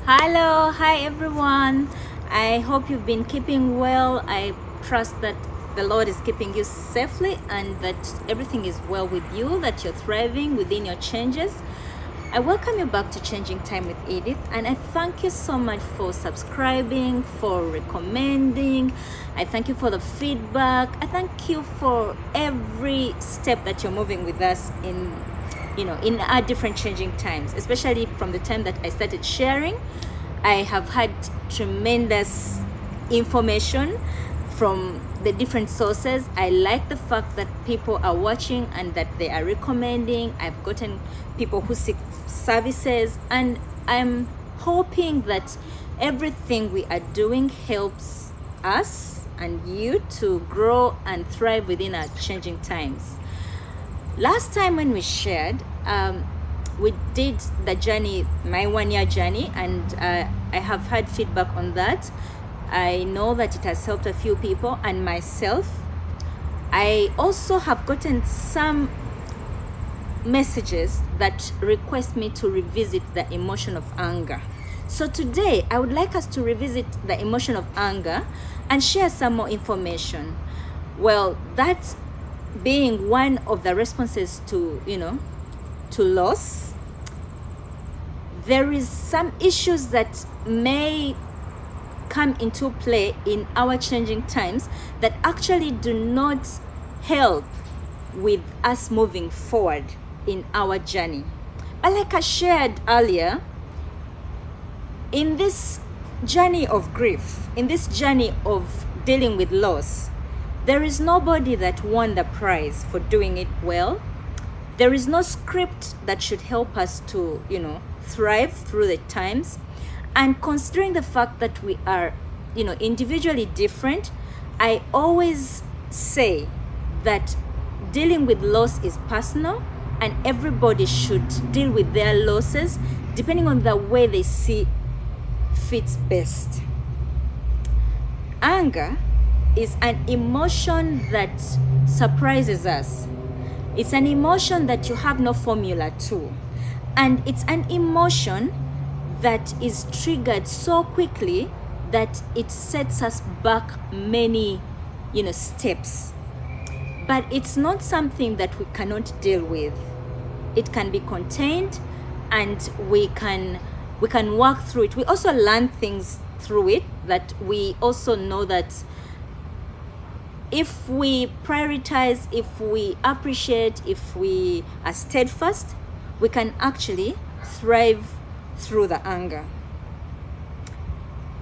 Hello, hi everyone. I hope you've been keeping well. I trust that the Lord is keeping you safely and that everything is well with you, that you're thriving within your changes. I welcome you back to Changing Time with Edith, and I thank you so much for subscribing, for recommending. I thank you for the feedback. I thank you for every step that you're moving with us in our different changing times, especially from the time that I started sharing. I have had tremendous information from the different sources. I like the fact that people are watching and that they are recommending. I've gotten people who seek services, and I'm hoping that everything we are doing helps us and you to grow and thrive within our changing times. Last time when we shared, we did the journey, my 1-year journey, and I have had feedback on that. I know that it has helped a few people and myself. I also have gotten some messages that request me to revisit the emotion of anger. So today I would like us to revisit the emotion of anger and share some more information. Well, that being one of the responses to loss, there is some issues that may come into play in our changing times that actually do not help with us moving forward in our journey. But like I shared earlier, in this journey of grief, in this journey of dealing with loss, there is nobody that won the prize for doing it well. There is no script that should help us to, thrive through the times. And considering the fact that we are, individually different, I always say that dealing with loss is personal, and everybody should deal with their losses depending on the way they see fits best. Anger is an emotion that surprises us. It's an emotion that you have no formula to. And it's an emotion that is triggered so quickly that it sets us back many, steps. But it's not something that we cannot deal with. It can be contained, and we can work through it. We also learn things through it, that we also know that if we prioritize, if we appreciate, if we are steadfast, we can actually thrive through the anger.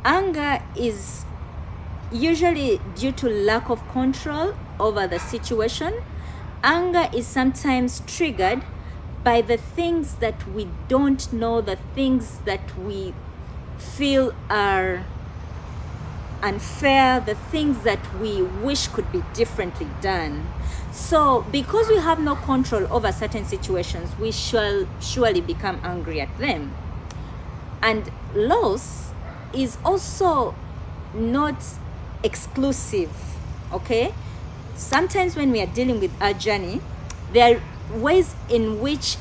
Anger is usually due to lack of control over the situation. Anger is sometimes triggered by the things that we don't know, the things that we feel are unfair, the things that we wish could be differently done. So because we have no control over certain situations, we shall surely become angry at them. And loss is also not exclusive, okay? Sometimes when we are dealing with our journey, there are ways in which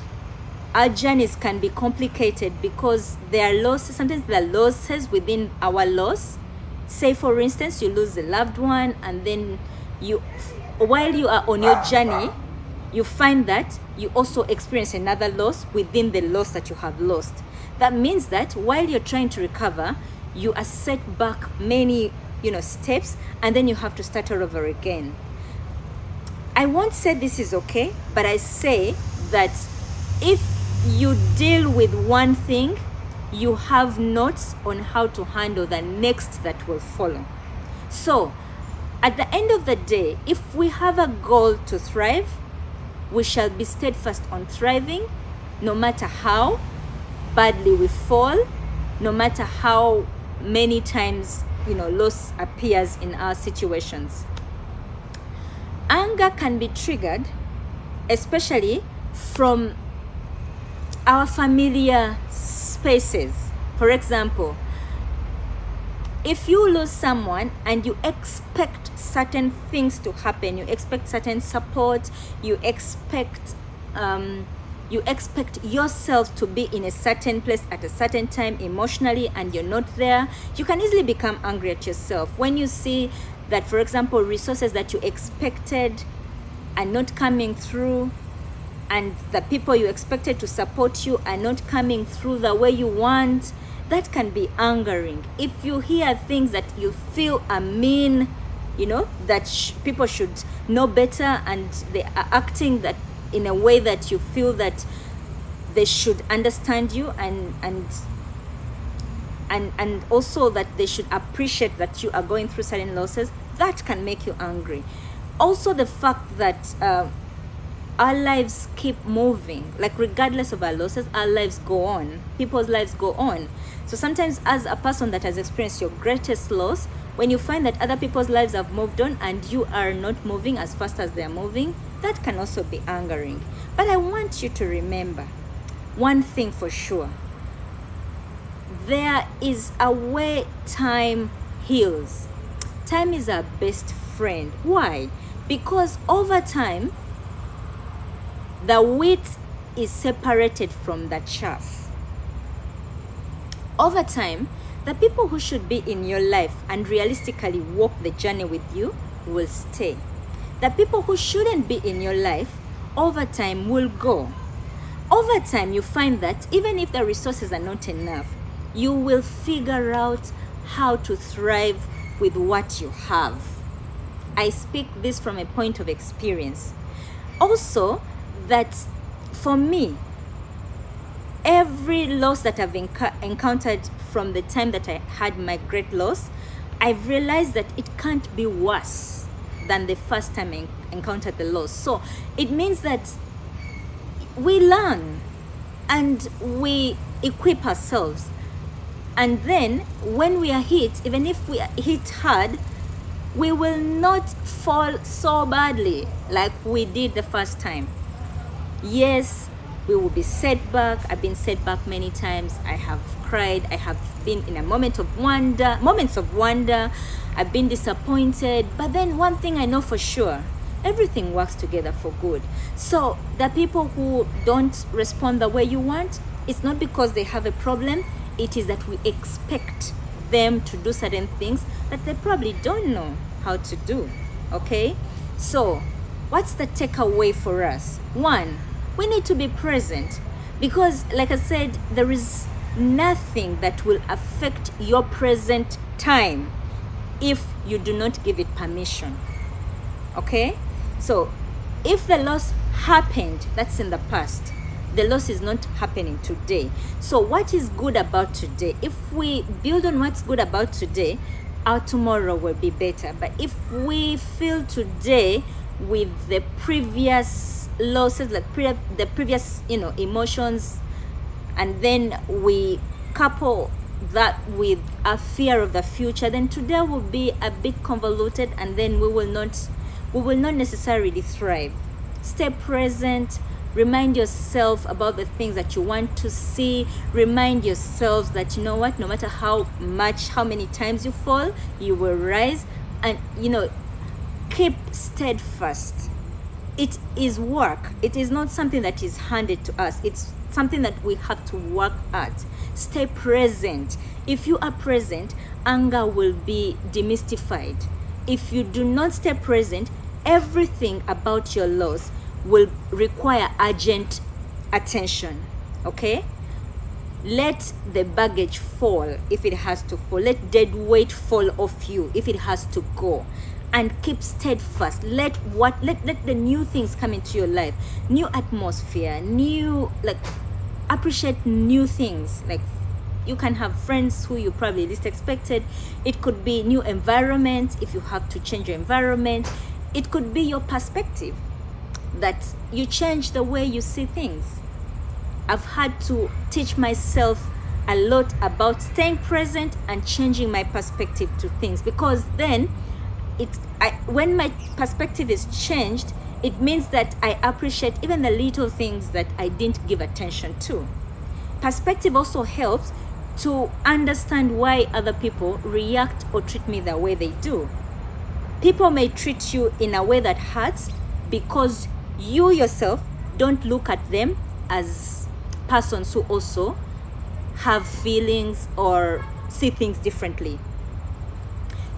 our journeys can be complicated because there are losses. Sometimes there are losses within our loss. Say for instance, you lose a loved one, and then while you are on your journey, you find that you also experience another loss within the loss that you have lost. That means that while you're trying to recover, you are set back many, steps, and then you have to start all over again. I won't say this is okay, but I say that if you deal with one thing, you have notes on how to handle the next that will follow. So at the end of the day, if we have a goal to thrive, we shall be steadfast on thriving, no matter how badly we fall, no matter how many times loss appears in our situations. Anger can be triggered especially from our familiar spaces. For example, if you lose someone and you expect certain things to happen, you expect certain support, you expect You expect yourself to be in a certain place at a certain time emotionally, and you're not there. You can easily become angry at yourself when you see that, for example, resources that you expected are not coming through, and the people you expected to support you are not coming through the way you want. That can be angering. If you hear things that you feel are mean, that people should know better, and they are acting that in a way that you feel that they should understand you, and also that they should appreciate that you are going through certain losses, that can make you angry. Also, the fact that our lives keep moving, like regardless of our losses, our lives go on, people's lives go on. So sometimes, as a person that has experienced your greatest loss, when you find that other people's lives have moved on and you are not moving as fast as they are moving, that can also be angering. But I want you to remember one thing for sure: there is a way time heals. Time is our best friend. Why? Because over time, the wheat is separated from the chaff. Over time, the people who should be in your life and realistically walk the journey with you will stay. The people who shouldn't be in your life, over time, will go. Over time, you find that even if the resources are not enough, you will figure out how to thrive with what you have. I speak this from a point of experience. Also, that for me, every loss that I've encountered from the time that I had my great loss, I've realized that it can't be worse than the first time I encountered the loss. So it means that we learn and we equip ourselves. And then when we are hit, even if we are hit hard, we will not fall so badly like we did the first time. Yes, we will be set back. I've been set back many times. I have cried. I have been in moments of wonder. I've been disappointed. But then one thing I know for sure, everything works together for good. So the people who don't respond the way you want, it's not because they have a problem. It is that we expect them to do certain things that they probably don't know how to do. Okay? So what's the takeaway for us? One, we need to be present, because like I said, there is nothing that will affect your present time if you do not give it permission. Okay? So if the loss happened, that's in the past. The loss is not happening today. So what is good about today? If we build on what's good about today, our tomorrow will be better. But if we feel today with the previous losses, like the previous emotions, and then we couple that with a fear of the future, then today will be a bit convoluted, and then we will not necessarily thrive. Stay present. Remind yourself about the things that you want to see. Remind yourselves that, no matter how many times you fall, you will rise. And keep steadfast. It is work. It is not something that is handed to us. It's something that we have to work at. Stay present. If you are present, anger will be demystified. If you do not stay present, everything about your loss will require urgent attention. Okay? Let the baggage fall if it has to fall. Let dead weight fall off you if it has to go. And keep steadfast. Let the new things come into your life. New atmosphere, appreciate new things. Like, you can have friends who you probably least expected. It could be new environment if you have to change your environment. It could be your perspective, that you change the way you see things. I've had to teach myself a lot about staying present and changing my perspective to things, because then when my perspective is changed, it means that I appreciate even the little things that I didn't give attention to. Perspective also helps to understand why other people react or treat me the way they do. People may treat you in a way that hurts because you yourself don't look at them as persons who also have feelings or see things differently.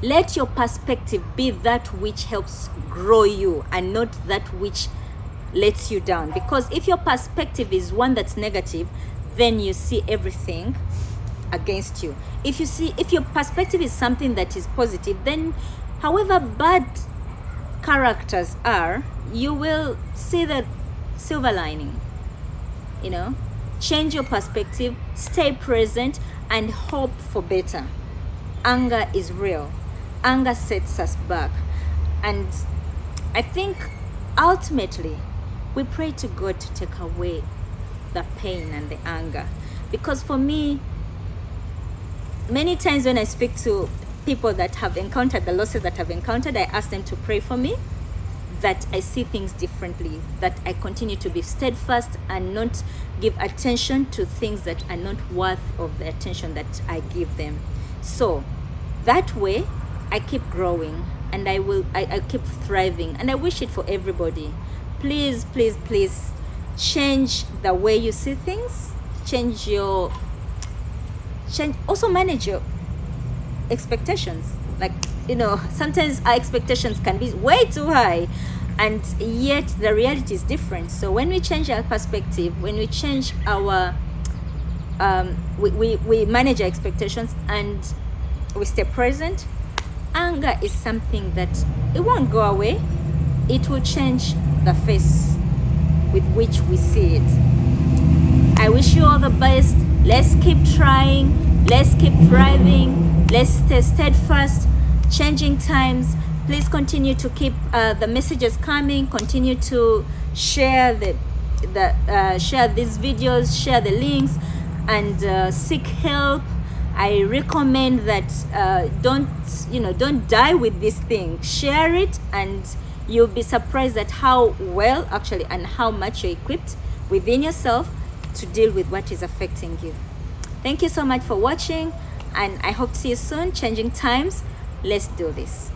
Let your perspective be that which helps grow you and not that which lets you down. Because if your perspective is one that's negative, then you see everything against you. If your perspective is something that is positive, then however bad characters are, you will see the silver lining. Change your perspective, stay present, and hope for better. Anger is real. Anger sets us back. And I think ultimately we pray to God to take away the pain and the anger. Because for me, many times when I speak to people that have encountered the losses that I've encountered, I ask them to pray for me, that I see things differently, that I continue to be steadfast and not give attention to things that are not worth of the attention that I give them. So that way I keep growing, and I keep thriving, and I wish it for everybody. Please, please, please change the way you see things. Also manage your expectations. Sometimes our expectations can be way too high, and yet the reality is different. So when we change our perspective, when we change our we manage our expectations and we stay present, anger is something that it won't go away. It will change the face with which we see it. I wish you all the best. Let's keep trying. Let's keep thriving. Let's stay steadfast. Changing times. Please continue to keep the messages coming. Continue to share share these videos, share the links, and seek help. I recommend that don't die with this thing. Share it, and you'll be surprised at how well actually and how much you're equipped within yourself to deal with what is affecting you. Thank you so much for watching, and I hope to see you soon. Changing times. Let's do this.